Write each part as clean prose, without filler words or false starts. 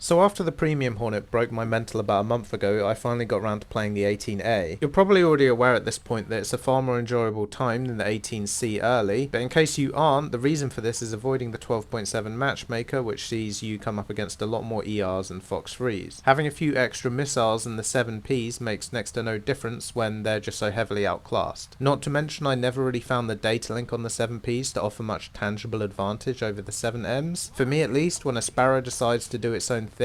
So after the premium Hornet broke my mental about a month ago, I finally got around to playing the 18A. You're probably already aware at this point that it's a far more enjoyable time than the 18C early, but in case you aren't, the reason for this is avoiding the 12.7 matchmaker, which sees you come up against a lot more ERs and Fox-3s. Having a few extra missiles in the 7Ps makes next to no difference when they're just so heavily outclassed. Not to mention I never really found the data link on the 7Ps to offer much tangible advantage over the 7Ms. For me at least, when a Sparrow decides to do its own thing,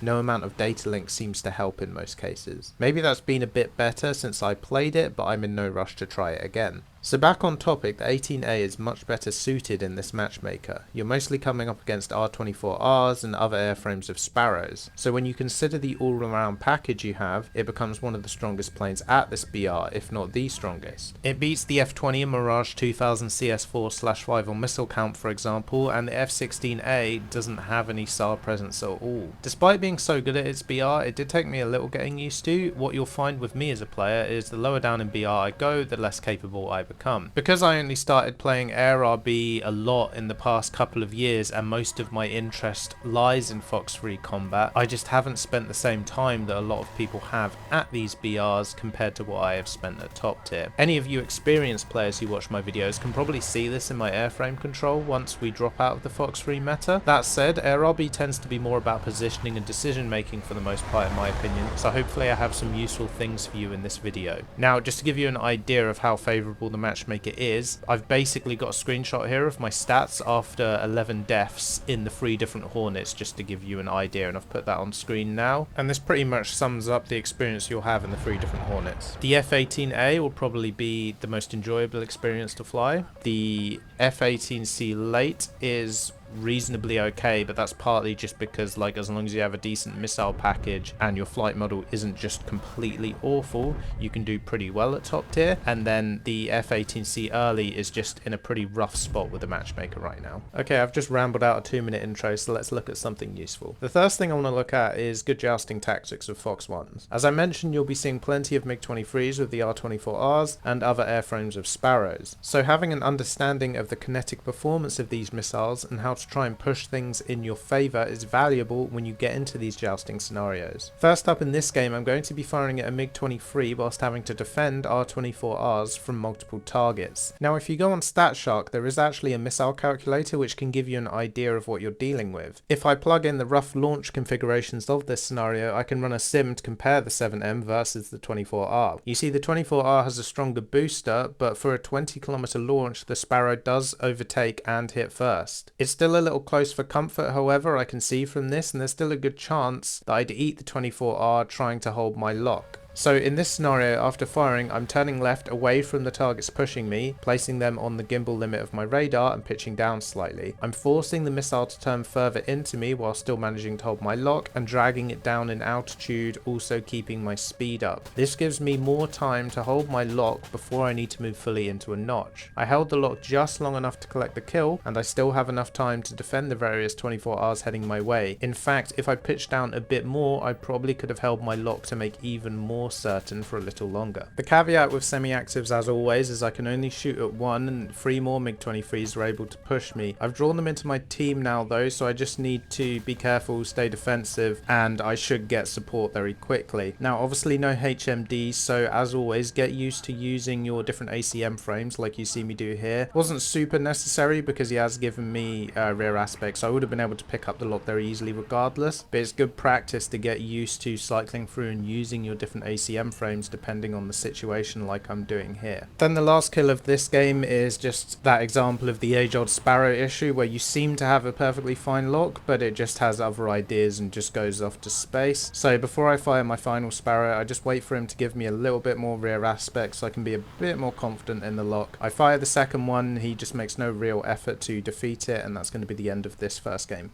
no amount of data link seems to help in most cases. Maybe that's been a bit better since I played it, but I'm in no rush to try it again. So back on topic, the 18A is much better suited in this matchmaker. You're mostly coming up against R-24Rs and other airframes of Sparrows, so when you consider the all-around package you have, it becomes one of the strongest planes at this BR, if not the strongest. It beats the F-20 and Mirage 2000 CS4/5 on missile count for example, and the F-16A doesn't have any SAR presence at all. Despite being so good at its BR, it did take me a little getting used to. What you'll find with me as a player is the lower down in BR I go, the less capable I become. Because I only started playing Air RB a lot in the past couple of years and most of my interest lies in Fox-3 combat, I just haven't spent the same time that a lot of people have at these BRs compared to what I have spent at top tier. Any of you experienced players who watch my videos can probably see this in my airframe control once we drop out of the Fox-3 meta. That said, Air RB tends to be more about positioning and decision making for the most part in my opinion, so hopefully I have some useful things for you in this video. Now, just to give you an idea of how favourable the matchmaker is, I've basically got a screenshot here of my stats after 11 deaths in the 3 different Hornets, just to give you an idea, and I've put that on screen now, and this pretty much sums up the experience you'll have in the 3 different Hornets. The F-18A will probably be the most enjoyable experience to fly. The F-18C late is reasonably okay, but that's partly just because, like, as long as you have a decent missile package and your flight model isn't just completely awful, you can do pretty well at top tier. And then the F-18C early is just in a pretty rough spot with the matchmaker right now. Okay, I've just rambled out a 2-minute intro, so let's look at something useful. The first thing I want to look at is good jousting tactics of Fox-1s. As I mentioned, you'll be seeing plenty of MiG-23s with the R-24Rs and other airframes of Sparrows, so having an understanding of the kinetic performance of these missiles and how to try and push things in your favour is valuable when you get into these jousting scenarios. First up in this game, I'm going to be firing at a MiG-23 whilst having to defend R-24Rs from multiple targets. Now if you go on Statshark, there is actually a missile calculator which can give you an idea of what you're dealing with. If I plug in the rough launch configurations of this scenario, I can run a sim to compare the 7M versus the 24R. You see, the 24R has a stronger booster, but for a 20km launch, the Sparrow does overtake and hit first. It's still a little close for comfort, however, I can see from this, and there's still a good chance that I'd eat the 24R trying to hold my lock. So in this scenario, after firing, I'm turning left away from the targets pushing me, placing them on the gimbal limit of my radar and pitching down slightly. I'm forcing the missile to turn further into me while still managing to hold my lock and dragging it down in altitude, also keeping my speed up. This gives me more time to hold my lock before I need to move fully into a notch. I held the lock just long enough to collect the kill, and I still have enough time to defend the various 24Rs heading my way. In fact, if I pitched down a bit more, I probably could have held my lock to make even more certain for a little longer. The caveat with semi-actives, as always, is I can only shoot at 1 and 3 more MiG-23s are able to push me. I've drawn them into my team now though, so I just need to be careful, stay defensive, and I should get support very quickly. Now obviously no HMDs, so as always get used to using your different ACM frames like you see me do here. Wasn't super necessary because he has given me rear aspect, so I would have been able to pick up the lock very easily regardless, but it's good practice to get used to cycling through and using your different ACM frames depending on the situation, like I'm doing here. Then the last kill of this game is just that example of the age-old Sparrow issue where you seem to have a perfectly fine lock, but it just has other ideas and just goes off to space. So before I fire my final Sparrow, I just wait for him to give me a little bit more rear aspect so I can be a bit more confident in the lock. I fire the second one, he just makes no real effort to defeat it, and that's going to be the end of this first game.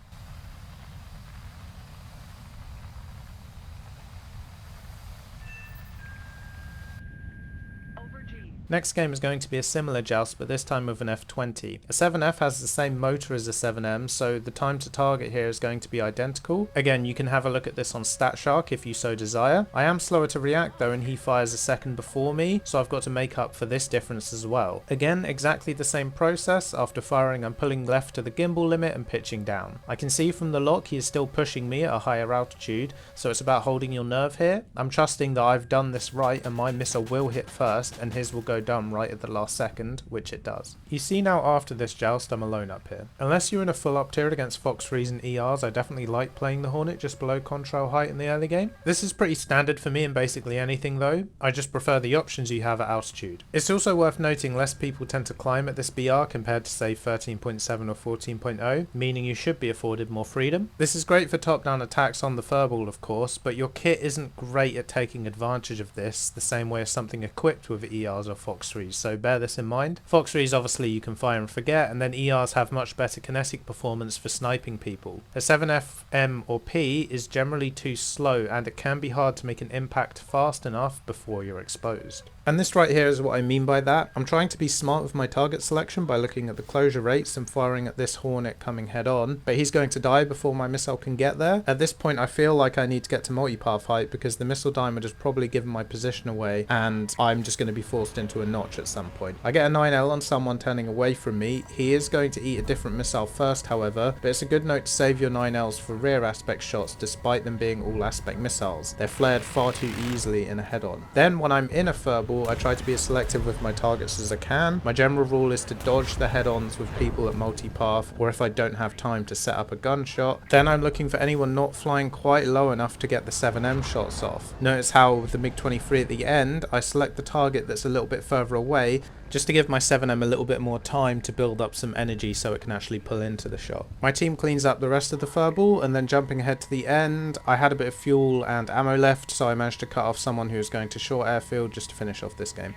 Next game is going to be a similar joust, but this time with an F20. A 7F has the same motor as a 7M, so the time to target here is going to be identical. Again, you can have a look at this on Statshark if you so desire. I am slower to react though, and he fires a second before me, so I've got to make up for this difference as well. Again, exactly the same process. After firing, I'm pulling left to the gimbal limit and pitching down. I can see from the lock he is still pushing me at a higher altitude, so it's about holding your nerve here. I'm trusting that I've done this right and my missile will hit first and his will go down right at the last second, which it does. You see now after this joust I'm alone up here. Unless you're in a full up tier against Fox-3s and ERs, I definitely like playing the Hornet just below contrail height in the early game. This is pretty standard for me in basically anything though, I just prefer the options you have at altitude. It's also worth noting less people tend to climb at this BR compared to say 13.7 or 14.0, meaning you should be afforded more freedom. This is great for top down attacks on the furball of course, but your kit isn't great at taking advantage of this the same way as something equipped with ERs or Fox-3s, so bear this in mind. Fox-3s obviously you can fire and forget, and then ERs have much better kinetic performance for sniping people. A 7F, M or P is generally too slow and it can be hard to make an impact fast enough before you're exposed. And this right here is what I mean by that. I'm trying to be smart with my target selection by looking at the closure rates and firing at this Hornet coming head on, but he's going to die before my missile can get there. At this point I feel like I need to get to multipath height because the missile diamond has probably given my position away and I'm just going to be forced into a notch at some point. I get a 9L on someone turning away from me. He is going to eat a different missile first however, but it's a good note to save your 9Ls for rear aspect shots despite them being all aspect missiles. They're flared far too easily in a head on. Then when I'm in a furball I try to be as selective with my targets as I can. My general rule is to dodge the head-ons with people at multipath, or if I don't have time to set up a gunshot. Then I'm looking for anyone not flying quite low enough to get the 7M shots off. Notice how with the MiG-23 at the end, I select the target that's a little bit further away, just to give my 7M a little bit more time to build up some energy so it can actually pull into the shot. My team cleans up the rest of the furball, and then jumping ahead to the end, I had a bit of fuel and ammo left, so I managed to cut off someone who was going to short airfield just to finish off this game.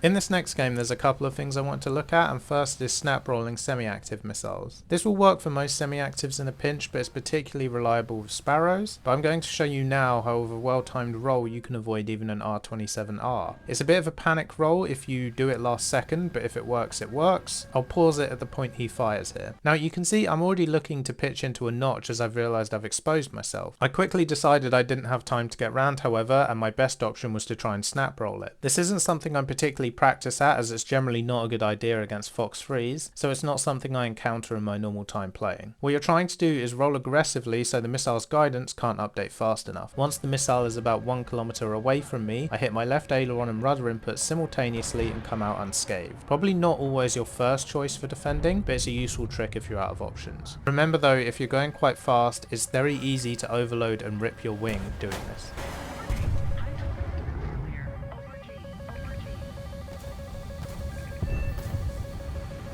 In this next game there's a couple of things I want to look at, and first is snap rolling semi-active missiles. This will work for most semi-actives in a pinch, but it's particularly reliable with Sparrows, but I'm going to show you now how with a well-timed roll you can avoid even an R27R. It's a bit of a panic roll if you do it last second, but if it works it works. I'll pause it at the point he fires here. Now you can see I'm already looking to pitch into a notch as I've realised I've exposed myself. I quickly decided I didn't have time to get round however, and my best option was to try and snap roll it. This isn't something I'm particularly practice at, as it's generally not a good idea against Fox-3s, so it's not something I encounter in my normal time playing. What you're trying to do is roll aggressively so the missile's guidance can't update fast enough. Once the missile is about 1 kilometer away from me, I hit my left aileron and rudder input simultaneously and come out unscathed. Probably not always your first choice for defending, but it's a useful trick if you're out of options. Remember though, if you're going quite fast, it's very easy to overload and rip your wing doing this.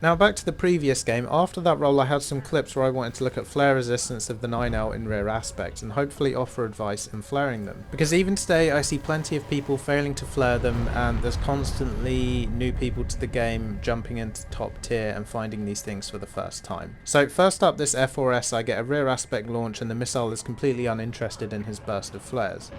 Now back to the previous game. After that roll I had some clips where I wanted to look at flare resistance of the 9L in rear aspect and hopefully offer advice in flaring them. Because even today I see plenty of people failing to flare them, and there's constantly new people to the game jumping into top tier and finding these things for the first time. So first up, this F4S, I get a rear aspect launch and the missile is completely uninterested in his burst of flares.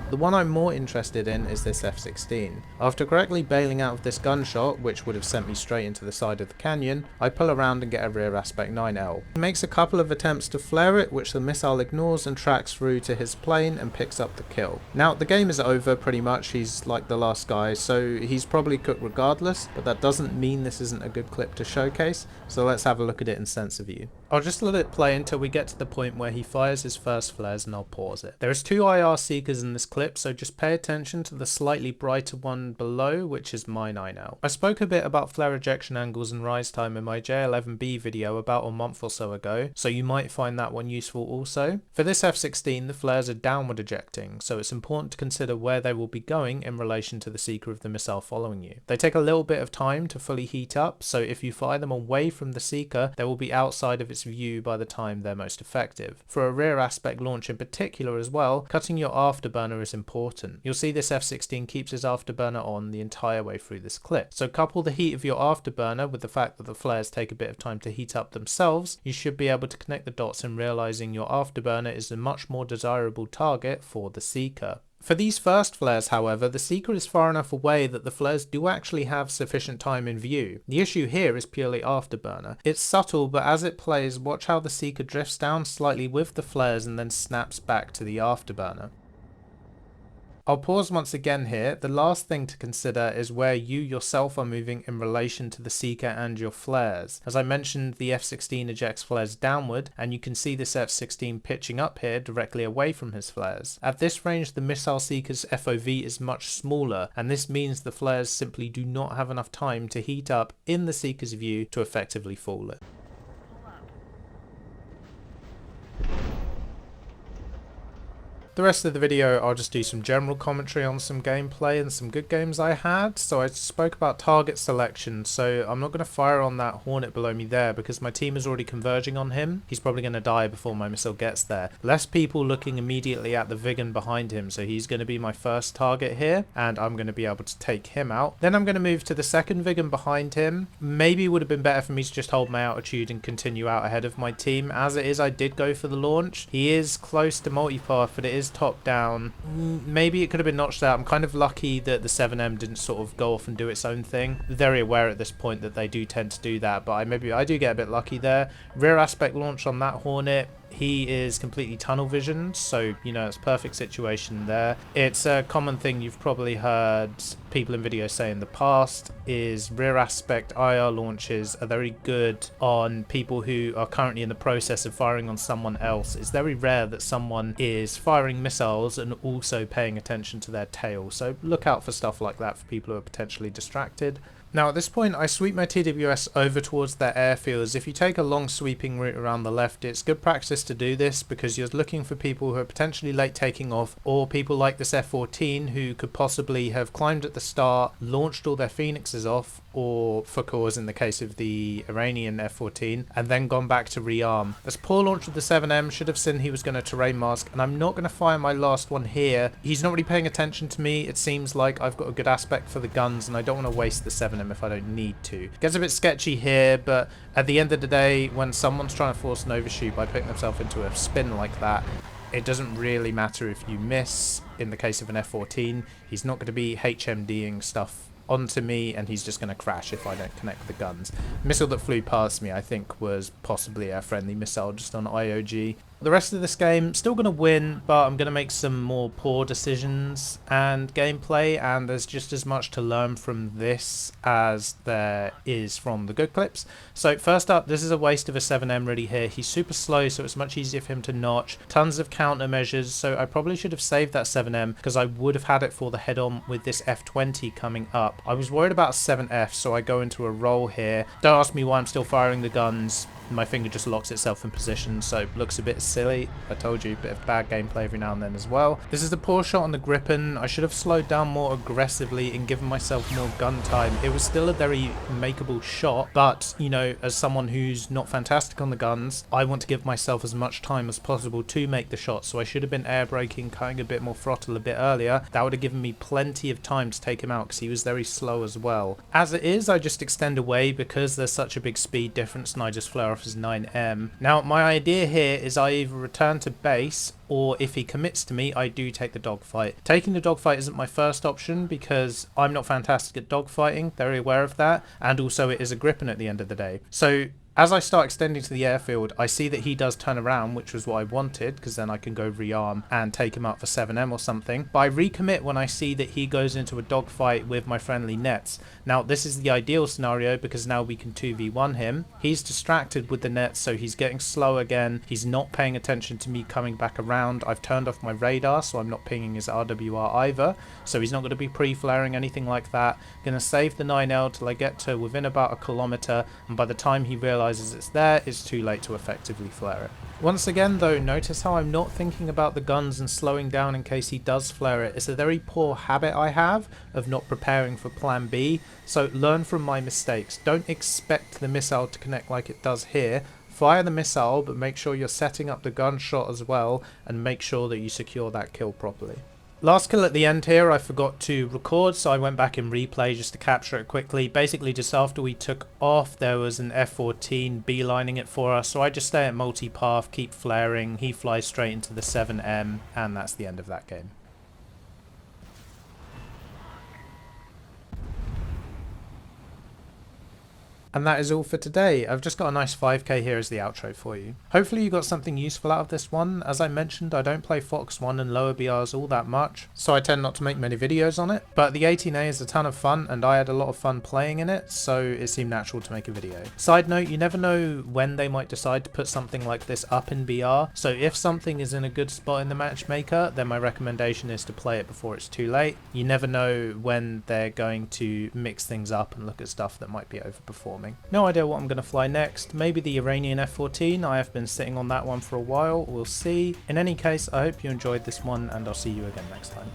The one I'm more interested in is this F-16. After correctly bailing out of this gunshot, which would have sent me straight into the side of the canyon, I pull around and get a rear aspect 9L. He makes a couple of attempts to flare it, which the missile ignores and tracks through to his plane and picks up the kill. Now the game is over pretty much, he's like the last guy, so he's probably cooked regardless, but that doesn't mean this isn't a good clip to showcase, so let's have a look at it in sensor view. I'll just let it play until we get to the point where he fires his first flares and I'll pause it. There is 2 IR seekers in this clip clip, so just pay attention to the slightly brighter one below, which is my 9L. I spoke a bit about flare ejection angles and rise time in my J11B video about a month or so ago, so you might find that one useful also. For this F-16, the flares are downward ejecting, so it's important to consider where they will be going in relation to the seeker of the missile following you. They take a little bit of time to fully heat up, so if you fire them away from the seeker, they will be outside of its view by the time they're most effective. For a rear aspect launch in particular as well, cutting your afterburner is important. You'll see this F-16 keeps his afterburner on the entire way through this clip. So couple the heat of your afterburner with the fact that the flares take a bit of time to heat up themselves, you should be able to connect the dots in realizing your afterburner is a much more desirable target for the seeker. For these first flares, however, the seeker is far enough away that the flares do actually have sufficient time in view. The issue here is purely afterburner. It's subtle, but as it plays, watch how the seeker drifts down slightly with the flares and then snaps back to the afterburner. I'll pause once again here. The last thing to consider is where you yourself are moving in relation to the seeker and your flares. As I mentioned, the F-16 ejects flares downward, and you can see this F-16 pitching up here directly away from his flares. At this range, the missile seeker's FOV is much smaller, and this means the flares simply do not have enough time to heat up in the seeker's view to effectively fool it. The rest of the video I'll just do some general commentary on some gameplay and some good games I had. So I spoke about target selection, so I'm not going to fire on that Hornet below me there because my team is already converging on him. He's probably going to die before my missile gets there. Less people looking immediately at the MiGan behind him, so he's going to be my first target here and I'm going to be able to take him out. Then I'm going to move to the second MiGan behind him. Maybe it would have been better for me to just hold my altitude and continue out ahead of my team. As it is, I did go for the launch. He is close to multipath, but it is top down. Maybe it could have been notched out. I'm kind of lucky that the 7M didn't sort of go off and do its own thing. Very aware at this point that they do tend to do that, but I do get a bit lucky there. Rear aspect launch on that Hornet. He is completely tunnel visioned, so you know, it's perfect situation there. It's a common thing you've probably heard people in videos say in the past, is rear aspect IR launches are very good on people who are currently in the process of firing on someone else. It's very rare that someone is firing missiles and also paying attention to their tail, so look out for stuff like that for people who are potentially distracted. Now at this point I sweep my TWS over towards their airfields. If you take a long sweeping route around the left, it's good practice to do this because you're looking for people who are potentially late taking off, or people like this F-14 who could possibly have climbed at the start, launched all their Phoenixes off, or for cause in the case of the Iranian F-14, and then gone back to rearm. This poor launch of the 7M, should have seen he was going to terrain mask, and I'm not going to fire my last one here. He's not really paying attention to me. It seems like I've got a good aspect for the guns and I don't want to waste the 7M if I don't need to. Gets a bit sketchy here, but at the end of the day, when someone's trying to force an overshoot by putting themselves into a spin like that, it doesn't really matter if you miss. In the case of an F-14, he's not going to be HMDing stuff onto me and he's just going to crash if I don't connect the guns. Missile that flew past me I think was possibly a friendly missile just on IOG. The rest of this game, still going to win, but I'm going to make some more poor decisions and gameplay, and there's just as much to learn from this as there is from the good clips. So first up, this is a waste of a 7M really here. He's super slow, so it's much easier for him to notch. Tons of countermeasures, so I probably should have saved that 7M because I would have had it for the head-on with this F-20 coming up. I was worried about 7F, so I go into a roll here. Don't ask me why I'm still firing the guns. My finger just locks itself in position, so it looks a bit silly. I told you, a bit of bad gameplay every now and then as well. This is a poor shot on the Gripen. I should have slowed down more aggressively and given myself more gun time. It was still a very makeable shot, but, you know, as someone who's not fantastic on the guns, I want to give myself as much time as possible to make the shot, so I should have been air braking, cutting a bit more throttle a bit earlier. That would have given me plenty of time to take him out because he was very slow as well. As it is, I just extend away because there's such a big speed difference and I just flare off his 9M. Now, my idea here is I either return to base, or if he commits to me, I do take the dogfight. Taking the dogfight isn't my first option because I'm not fantastic at dogfighting, very aware of that, and also it is a Gripen at the end of the day. So As I start extending to the airfield, I see that he does turn around, which was what I wanted, because then I can go rearm and take him up for 7M or something. But I recommit when I see that he goes into a dogfight with my friendly nets. Now, this is the ideal scenario because now we can 2v1 him. He's distracted with the nets, so he's getting slow again. He's not paying attention to me coming back around. I've turned off my radar, so I'm not pinging his RWR either. So he's not going to be pre-flaring, anything like that. Going to save the 9L till I get to within about a kilometer, and by the time he realizes it's there, it's too late to effectively flare it. Once again though, notice how I'm not thinking about the guns and slowing down in case he does flare it. It's a very poor habit I have of not preparing for plan B, so learn from my mistakes. Don't expect the missile to connect like it does here. Fire the missile, but make sure you're setting up the gunshot as well, and make sure that you secure that kill properly. Last kill at the end here, I forgot to record, so I went back in replay just to capture it quickly. Basically, just after we took off, there was an F-14 beelining it for us, so I just stay at multi-path, keep flaring, he flies straight into the 7M, and that's the end of that game. And that is all for today. I've just got a nice 5k here as the outro for you. Hopefully you got something useful out of this one. As I mentioned, I don't play Fox-1 and lower BRs all that much, so I tend not to make many videos on it. But the A-18A is a ton of fun, and I had a lot of fun playing in it, so it seemed natural to make a video. Side note, you never know when they might decide to put something like this up in BR, so if something is in a good spot in the matchmaker, then my recommendation is to play it before it's too late. You never know when they're going to mix things up and look at stuff that might be overperforming. No idea what I'm going to fly next. Maybe the Iranian F-14. I have been sitting on that one for a while. We'll see. In any case, I hope you enjoyed this one, and I'll see you again next time.